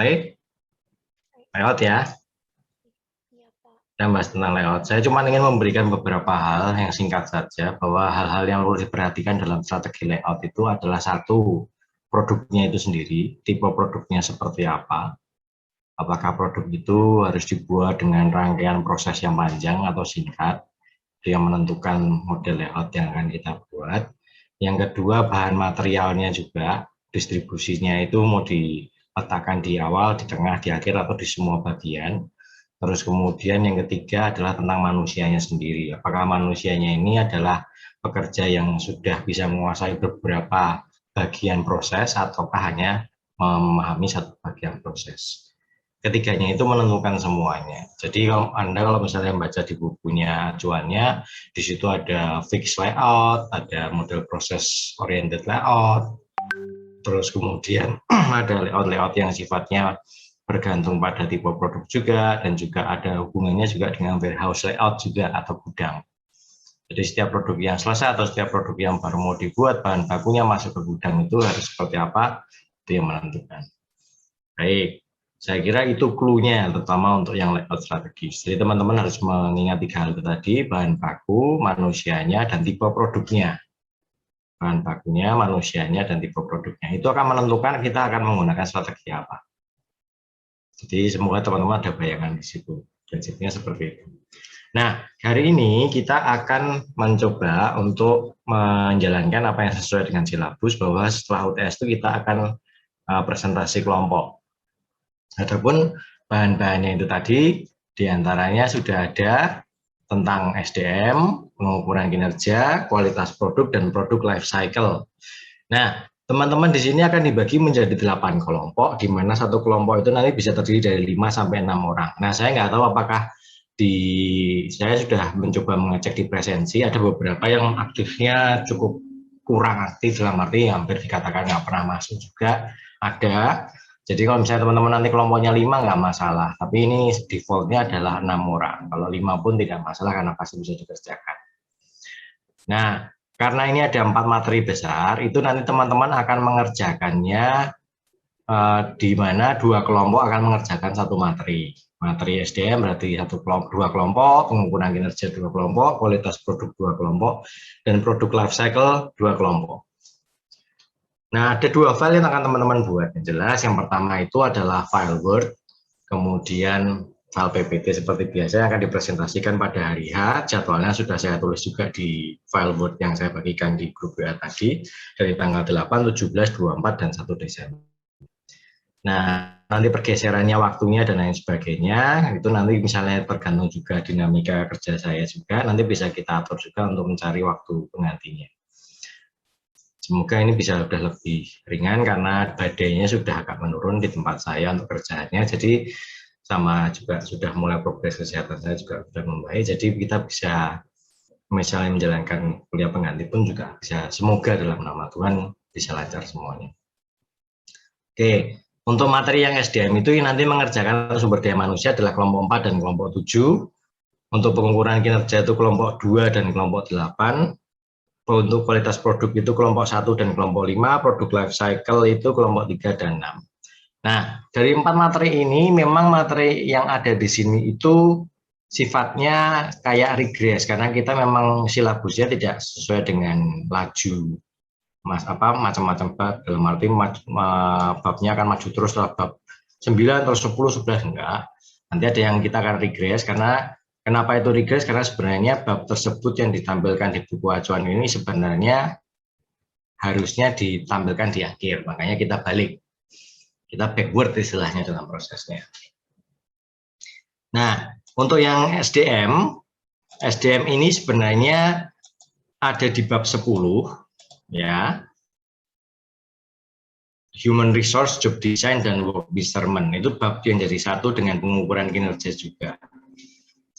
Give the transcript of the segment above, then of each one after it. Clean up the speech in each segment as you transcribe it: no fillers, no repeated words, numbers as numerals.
Baik, layout ya. Iya, Pak. Kita bahas tentang layout. Saya cuma ingin memberikan beberapa hal yang singkat saja, bahwa hal-hal yang perlu diperhatikan dalam strategi layout itu adalah satu, produknya itu sendiri, tipe produknya seperti apa, apakah produk itu harus dibuat dengan rangkaian proses yang panjang atau singkat, itu yang menentukan model layout yang akan kita buat. Yang kedua, bahan materialnya juga, distribusinya itu mau diletakkan di awal, di tengah, di akhir, atau di semua bagian. Terus kemudian yang ketiga adalah tentang manusianya sendiri. Apakah manusianya ini adalah pekerja yang sudah bisa menguasai beberapa bagian proses ataukah hanya memahami satu bagian proses. Ketiganya itu menentukan semuanya. Jadi kalau misalnya membaca di bukunya acuannya, di situ ada fixed layout, ada model proses oriented layout, terus kemudian ada layout-layout yang sifatnya bergantung pada tipe produk juga, dan juga ada hubungannya juga dengan warehouse layout juga atau gudang. Jadi setiap produk yang selesai atau setiap produk yang baru mau dibuat, bahan bakunya masuk ke gudang itu harus seperti apa, itu yang menentukan. Baik, saya kira itu clue-nya, terutama untuk yang layout strategis. Jadi teman-teman harus mengingat tiga hal itu tadi, bahan baku, manusianya, dan tipe produknya. Bahan bakunya, manusianya, dan tipe produknya. Itu akan menentukan kita akan menggunakan strategi apa. Jadi semoga teman-teman ada bayangan di situ. Prinsipnya seperti itu. Nah, hari ini kita akan mencoba untuk menjalankan apa yang sesuai dengan silabus, bahwa setelah UTS itu kita akan presentasi kelompok. Adapun bahan-bahannya itu tadi, diantaranya sudah ada tentang SDM, pengukuran kinerja, kualitas produk, dan produk life cycle. Nah, teman-teman di sini akan dibagi menjadi 8 kelompok, di mana satu kelompok itu nanti bisa terdiri dari 5 sampai 6 orang. Nah, saya nggak tahu apakah saya sudah mencoba mengecek di presensi, ada beberapa yang aktifnya cukup kurang aktif, dalam arti hampir dikatakan nggak pernah masuk juga ada. Jadi kalau misalnya teman-teman nanti kelompoknya 5 nggak masalah, tapi ini defaultnya adalah 6 orang. Kalau 5 pun tidak masalah karena pasti bisa dikerjakan. Nah, karena ini ada 4 materi besar, itu nanti teman-teman akan mengerjakannya di mana 2 kelompok akan mengerjakan satu materi. Materi SDM berarti dua kelompok, pengukuran kinerja 2 kelompok, kualitas produk 2 kelompok, dan produk life cycle 2 kelompok. Nah, ada 2 file yang akan teman-teman buat. Yang jelas, yang pertama itu adalah file Word, kemudian file PPT seperti biasa yang akan dipresentasikan pada hari H. Jadwalnya sudah saya tulis juga di file Word yang saya bagikan di grup WA tadi, dari tanggal 8, 17, 24, dan 1 Desember. Nah, nanti pergeserannya waktunya dan lain sebagainya, itu nanti misalnya tergantung juga dinamika kerja saya juga, nanti bisa kita atur juga untuk mencari waktu penggantinya. Semoga ini bisa sudah lebih ringan karena badainya sudah agak menurun di tempat saya untuk kerjaannya. Jadi sama juga sudah mulai progres kesehatan saya juga sudah membaik. Jadi kita bisa misalnya menjalankan kuliah pengganti pun juga bisa, semoga dalam nama Tuhan bisa lancar semuanya. Oke, untuk materi yang SDM itu nanti mengerjakan sumber daya manusia adalah kelompok 4 dan kelompok 7. Untuk pengukuran kinerja itu kelompok 2 dan kelompok 8. Untuk kualitas produk itu kelompok 1 dan kelompok 5, produk life cycle itu kelompok 3 dan 6. Nah, dari 4 materi ini memang materi yang ada di sini itu sifatnya kayak regres karena kita memang silabusnya tidak sesuai dengan laju macam-macam bab, dalam arti babnya akan maju terus setelah bab 9 atau 10, 11 enggak. Nanti ada yang kita akan regres karena kenapa itu regres? Karena sebenarnya bab tersebut yang ditampilkan di buku acuan ini sebenarnya harusnya ditampilkan di akhir, makanya kita balik, kita backward istilahnya dalam prosesnya. Nah, untuk yang SDM ini sebenarnya ada di bab 10, ya, Human Resource, Job Design, dan Work Measurement. Itu bab yang jadi satu dengan pengukuran kinerja juga.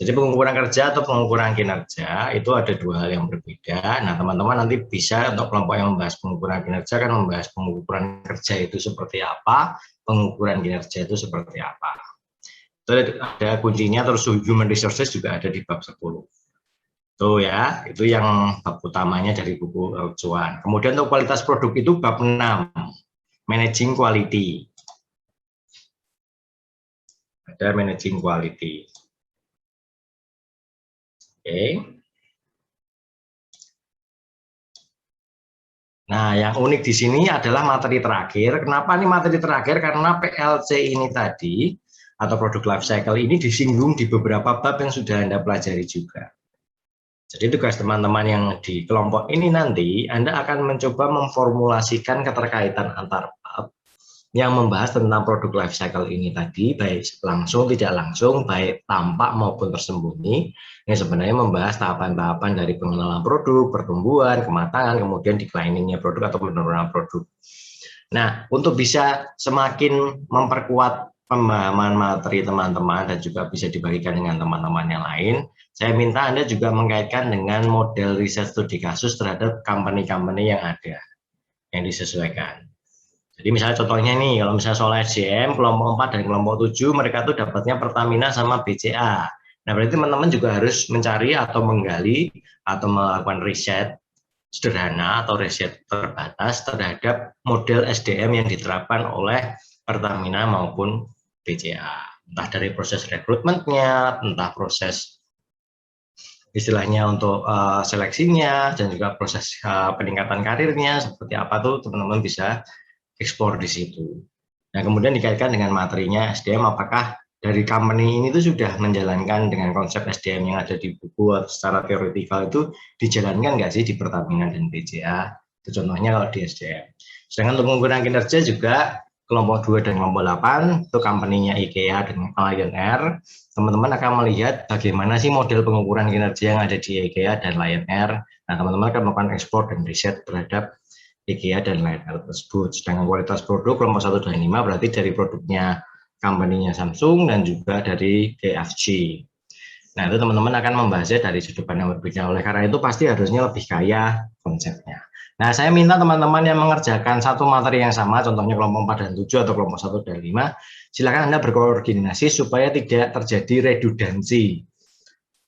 Jadi pengukuran kerja atau pengukuran kinerja itu ada 2 hal yang berbeda. Nah, teman-teman nanti bisa untuk kelompok yang membahas pengukuran kinerja kan membahas pengukuran kerja itu seperti apa, pengukuran kinerja itu seperti apa. Itu ada kuncinya, terus Human Resources juga ada di bab 10. Tuh ya, itu yang bab utamanya dari buku acuan. Kemudian untuk kualitas produk itu bab 6, Managing Quality. Ada managing quality. Oke. Nah, yang unik di sini adalah materi terakhir. Kenapa ini materi terakhir? Karena PLC ini tadi, atau product life cycle ini disinggung di beberapa bab yang sudah Anda pelajari juga. Jadi tugas teman-teman yang di kelompok ini nanti, Anda akan mencoba memformulasikan keterkaitan antar bab yang membahas tentang produk life cycle ini tadi, baik langsung, tidak langsung, baik tampak maupun tersembunyi, yang sebenarnya membahas tahapan-tahapan dari pengenalan produk, pertumbuhan, kematangan, kemudian declining-nya produk atau penurunan produk. Nah, untuk bisa semakin memperkuat pemahaman materi teman-teman dan juga bisa dibagikan dengan teman-teman yang lain, saya minta Anda juga mengkaitkan dengan model riset studi kasus terhadap company-company yang ada, yang disesuaikan. Jadi misalnya contohnya nih, kalau misalnya soal SDM, kelompok 4 dan kelompok 7, mereka tuh dapatnya Pertamina sama BCA. Nah, berarti teman-teman juga harus mencari atau menggali atau melakukan riset sederhana atau riset terbatas terhadap model SDM yang diterapkan oleh Pertamina maupun BCA. Entah dari proses rekrutmennya, entah proses istilahnya untuk seleksinya, dan juga proses peningkatan karirnya, seperti apa tuh teman-teman bisa explore di situ. Nah, kemudian dikaitkan dengan materinya SDM, apakah dari company ini tuh sudah menjalankan dengan konsep SDM yang ada di buku secara teoretikal itu dijalankan nggak sih di Pertamina dan BCA? Itu contohnya kalau di SDM. Sedangkan untuk pengukuran kinerja juga kelompok 2 dan kelompok 8 itu company-nya IKEA dan Lion Air. Teman-teman akan melihat bagaimana sih model pengukuran kinerja yang ada di IKEA dan Lion Air. Nah, teman-teman akan melakukan ekspor dan riset terhadap IKEA dan Lion Air tersebut. Sedangkan kualitas produk kelompok 1 dan 5 berarti dari produknya company-nya Samsung dan juga dari KFC. Nah, itu teman-teman akan membahasnya dari sudut pandang yang berbeda. Oleh karena itu pasti harusnya lebih kaya konsepnya. Nah, saya minta teman-teman yang mengerjakan satu materi yang sama, contohnya kelompok 4 dan 7 atau kelompok 1 dan 5, silakan Anda berkoordinasi supaya tidak terjadi redundansi.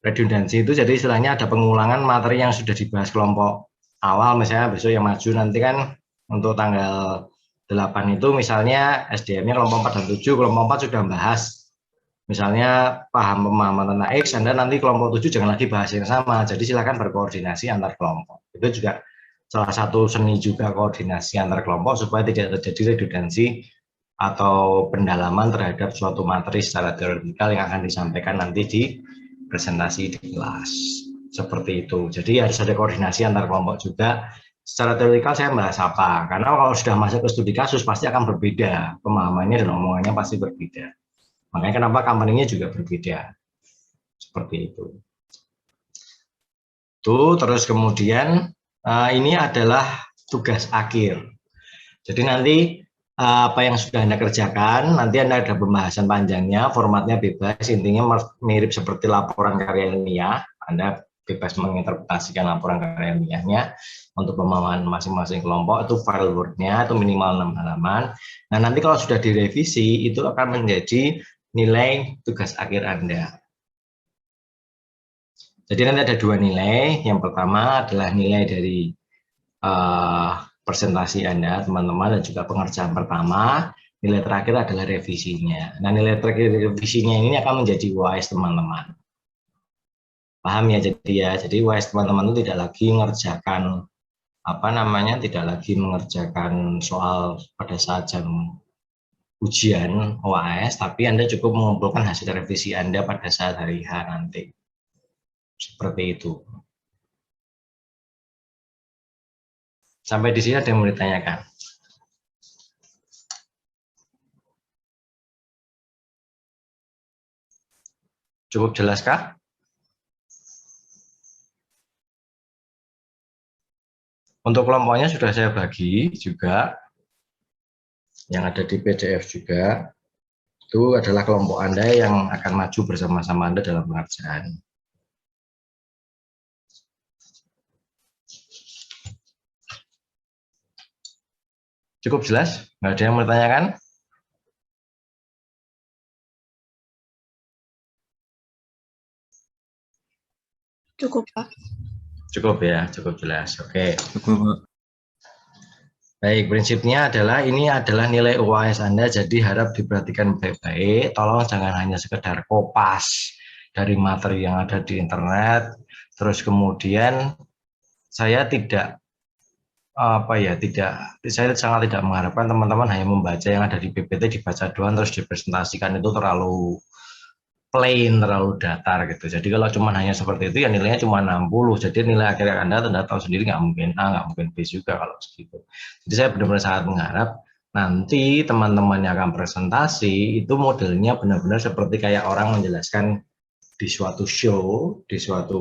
Redundansi itu jadi istilahnya ada pengulangan materi yang sudah dibahas kelompok awal, misalnya besok yang maju nanti kan untuk tanggal 8 itu misalnya SDM-nya kelompok 4 dan 7, kelompok 4 sudah membahas misalnya paham pemahaman tentang X, Anda nanti kelompok 7 jangan lagi bahas yang sama, jadi silakan berkoordinasi antar kelompok. Itu juga salah satu seni juga koordinasi antar kelompok supaya tidak terjadi redundansi atau pendalaman terhadap suatu materi secara teoretikal yang akan disampaikan nanti di presentasi di kelas. Seperti itu. Jadi harus ada koordinasi antar kelompok juga. Secara teoretikal saya bahas apa? Karena kalau sudah masuk ke studi kasus pasti akan berbeda. Pemahamannya dan omongannya pasti berbeda. Makanya kenapa company-nya juga berbeda. Seperti itu. Tuh, terus kemudian ini adalah tugas akhir. Jadi nanti apa yang sudah Anda kerjakan, nanti Anda ada pembahasan panjangnya, formatnya bebas, intinya mirip seperti laporan karya ilmiah. Anda bebas menginterpretasikan laporan karya ilmiahnya untuk pemahaman masing-masing kelompok, itu file Word-nya, itu minimal 6 halaman. Nah, nanti kalau sudah direvisi, itu akan menjadi nilai tugas akhir Anda. Jadi nanti ada dua nilai, yang pertama adalah nilai dari presentasi Anda, teman-teman, dan juga pengerjaan pertama. Nilai terakhir adalah revisinya. Nah, nilai terakhir revisinya ini akan menjadi UAS teman-teman. Paham ya? Jadi UAS teman-teman itu tidak lagi mengerjakan tidak lagi mengerjakan soal pada saat jam ujian UAS, tapi Anda cukup mengumpulkan hasil revisi Anda pada saat hari H nanti. Seperti itu. Sampai di sini ada yang mau ditanyakan? Cukup jelaskah? Untuk kelompoknya sudah saya bagi juga, yang ada di PDF juga. Itu adalah kelompok Anda yang akan maju bersama-sama Anda dalam pengerjaan. Cukup jelas? Nggak ada yang mau ditanyakan? Cukup, Pak. Cukup ya, cukup jelas. Oke. Cukup, Pak. Baik, prinsipnya adalah ini adalah nilai UAS Anda, jadi harap diperhatikan baik-baik. Tolong jangan hanya sekedar kopas dari materi yang ada di internet. Terus kemudian saya tidak saya sangat tidak mengharapkan teman-teman hanya membaca yang ada di PPT, dibaca doang terus dipresentasikan, itu terlalu plain, terlalu datar gitu. Jadi kalau cuma hanya seperti itu ya nilainya cuma 60. Jadi nilai akhir Anda tahu sendiri nggak mungkin A, nggak mungkin B juga kalau segitu. Jadi saya benar-benar sangat mengharap nanti teman-teman yang akan presentasi itu modelnya benar-benar seperti kayak orang menjelaskan di suatu show, di suatu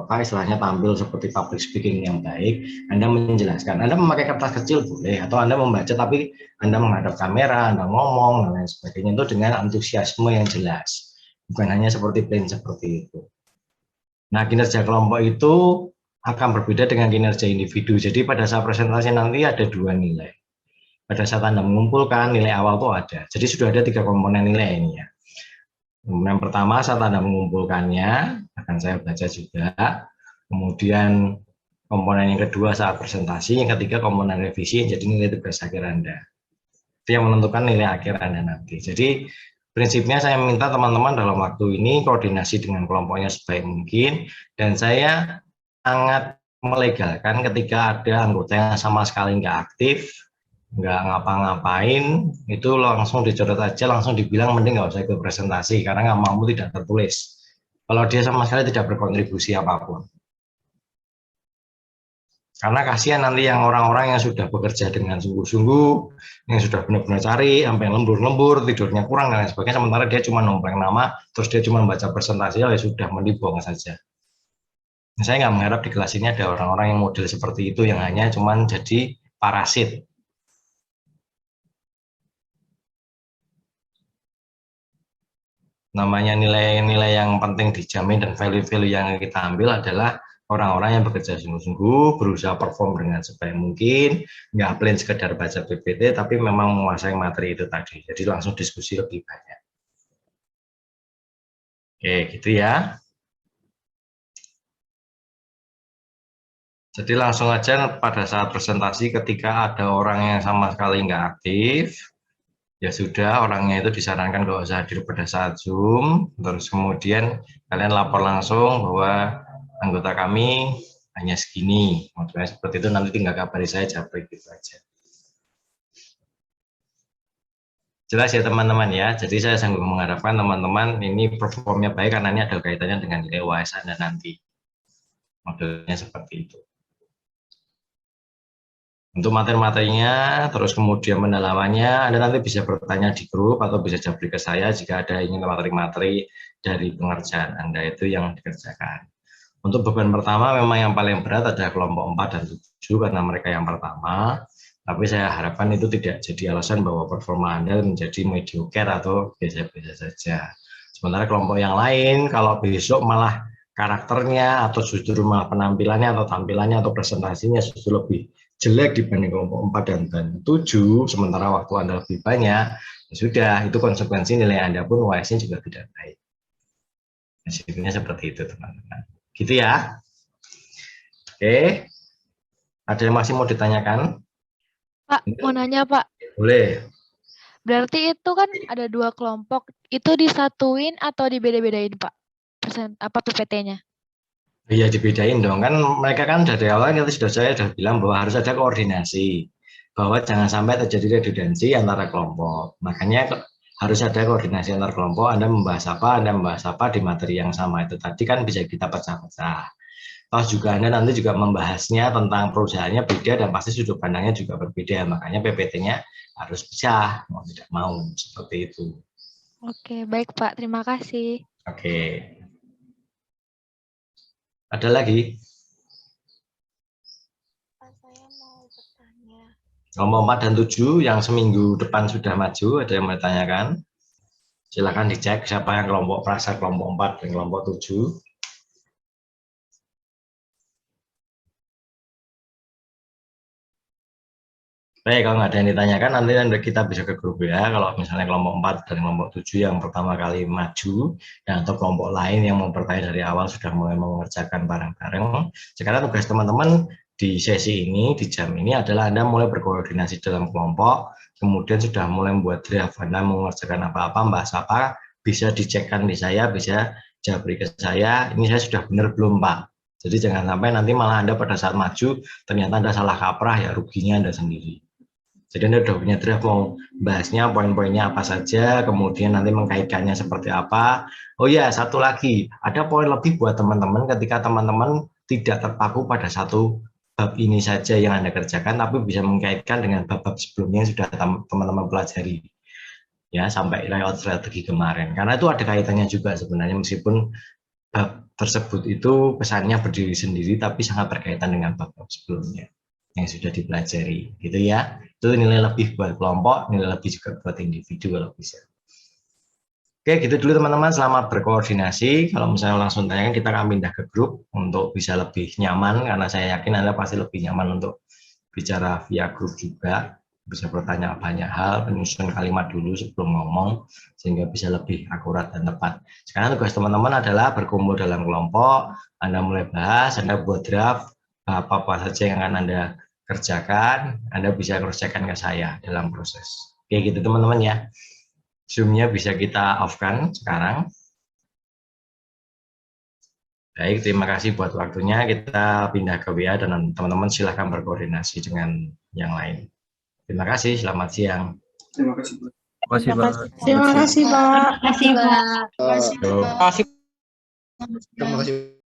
istilahnya tampil seperti public speaking yang baik. Anda menjelaskan, Anda memakai kertas kecil boleh, atau Anda membaca tapi Anda menghadap kamera, Anda ngomong dan lain sebagainya itu dengan antusiasme yang jelas, bukan hanya seperti plain seperti itu. Nah, kinerja kelompok itu akan berbeda dengan kinerja individu. Jadi pada saat presentasi nanti ada dua nilai. Pada saat Anda mengumpulkan nilai awal itu ada. Jadi sudah ada 3 komponen nilai ini ya. Yang pertama saat Anda mengumpulkannya, akan saya baca juga. Kemudian komponen yang kedua saat presentasi, yang ketiga komponen revisi, jadi nilai tugas akhir Anda. Itu yang menentukan nilai akhir Anda nanti. Jadi prinsipnya saya minta teman-teman dalam waktu ini koordinasi dengan kelompoknya sebaik mungkin, dan saya sangat melegalkan ketika ada anggota yang sama sekali nggak aktif, nggak ngapa-ngapain, itu langsung dicoret aja, langsung dibilang mending nggak usah ikut presentasi karena nggak mau tidak tertulis. Kalau dia sama sekali tidak berkontribusi apapun. Karena kasihan nanti yang orang-orang yang sudah bekerja dengan sungguh-sungguh, yang sudah benar-benar cari, sampai lembur-lembur, tidurnya kurang dan lain sebagainya, sementara dia cuma nompleng nama, terus dia cuma baca presentasi, ya sudah mending buang saja. Saya nggak mengharap di kelas ini ada orang-orang yang model seperti itu, yang hanya cuma jadi parasit. Namanya nilai-nilai yang penting dijamin dan value-value yang kita ambil adalah orang-orang yang bekerja sungguh-sungguh, berusaha perform dengan sebaik mungkin, nggak plain sekedar baca PPT, tapi memang menguasai materi itu tadi. Jadi langsung diskusi lebih banyak. Oke, gitu ya. Jadi langsung aja pada saat presentasi ketika ada orang yang sama sekali nggak aktif, ya sudah orangnya itu disarankan nggak usah hadir pada saat Zoom, terus kemudian kalian lapor langsung bahwa anggota kami hanya segini, maksudnya seperti itu, nanti tinggal kabari saya japri gitu aja. Jelas ya teman-teman ya, jadi saya sanggup mengharapkan teman-teman ini performnya baik karena ini ada kaitannya dengan nilai UAS Anda nanti, modelnya seperti itu. Untuk materi-materinya, terus kemudian pendalamannya, Anda nanti bisa bertanya di grup atau bisa japri ke saya jika ada ingin materi-materi dari pengerjaan Anda itu yang dikerjakan. Untuk beban pertama memang yang paling berat adalah kelompok 4 dan 7 karena mereka yang pertama, tapi saya harapkan itu tidak jadi alasan bahwa performa Anda menjadi mediocre atau biasa-biasa saja. Sementara kelompok yang lain, kalau besok malah karakternya atau justru malah penampilannya atau tampilannya atau presentasinya justru lebih jelek dibanding kelompok 4 dan 7, sementara waktu Anda lebih banyak, ya sudah, itu konsekuensi nilai Anda pun UAS-nya juga tidak baik. Hasilnya seperti itu, teman-teman. Gitu ya. Oke. Ada yang masih mau ditanyakan? Pak, mau nanya Pak. Boleh. Berarti itu kan ada 2 kelompok, itu disatuin atau dibeda-bedain Pak? PPT-nya? Iya dibedain dong, kan mereka kan dari awal saya sudah bilang bahwa harus ada koordinasi, bahwa jangan sampai terjadi redundansi antara kelompok. Makanya harus ada koordinasi antar kelompok, Anda membahas apa di materi yang sama itu tadi kan bisa kita pecah-pecah. Toh juga Anda nanti juga membahasnya tentang perusahaannya beda dan pasti sudut pandangnya juga berbeda, makanya PPT-nya harus pecah, mau tidak mau, seperti itu. Oke, baik Pak, terima kasih. Oke. Ada lagi? Pak, saya mau bertanya. Kelompok 4 dan 7 yang seminggu depan sudah maju, ada yang bertanyakan? Silakan dicek siapa yang kelompok perasa kelompok 4 dan kelompok 7. Baik, kalau nggak ada yang ditanyakan, nanti kita bisa ke grup ya. Kalau misalnya kelompok 4 dan kelompok 7 yang pertama kali maju, dan atau kelompok lain yang mau bertanya dari awal sudah mulai mengerjakan bareng-bareng. Sekarang tugas teman-teman di sesi ini, di jam ini adalah Anda mulai berkoordinasi dalam kelompok, kemudian sudah mulai membuat draft, Anda mengerjakan apa-apa, bahas apa, bisa dicekkan di saya, bisa jabri ke saya, ini saya sudah benar belum Pak. Jadi jangan sampai nanti malah Anda pada saat maju, ternyata Anda salah kaprah, ya ruginya Anda sendiri. Jadi Anda sudah punya draft, mau bahasnya poin-poinnya apa saja, kemudian nanti mengkaitkannya seperti apa. Oh ya, satu lagi, ada poin lebih buat teman-teman ketika teman-teman tidak terpaku pada satu bab ini saja yang Anda kerjakan, tapi bisa mengkaitkan dengan bab-bab sebelumnya yang sudah teman-teman pelajari. Ya, sampai layout strategi kemarin. Karena itu ada kaitannya juga sebenarnya, meskipun bab tersebut itu pesannya berdiri sendiri, tapi sangat berkaitan dengan bab-bab sebelumnya yang sudah dipelajari, gitu ya. Itu nilai lebih buat kelompok, nilai lebih juga buat individu kalau bisa. Oke, gitu dulu teman-teman, selamat berkoordinasi. Kalau misalnya langsung tanyakan, kita akan pindah ke grup untuk bisa lebih nyaman, karena saya yakin Anda pasti lebih nyaman untuk bicara via grup juga, bisa bertanya banyak hal, penyusun kalimat dulu sebelum ngomong, sehingga bisa lebih akurat dan tepat. Sekarang tugas teman-teman adalah berkumpul dalam kelompok, Anda mulai bahas, Anda buat draft, apa-apa saja yang akan Anda kerjakan, Anda bisa kerjakan ke saya dalam proses. Oke, gitu teman-teman ya. Zoom-nya bisa kita off-kan sekarang. Baik, terima kasih buat waktunya. Kita pindah ke WA dan teman-teman silahkan berkoordinasi dengan yang lain. Terima kasih, selamat siang. Terima kasih, Pak. Terima kasih, Pak. Terima kasih, Pak. Terima kasih, Pak. Terima kasih. Terima kasih.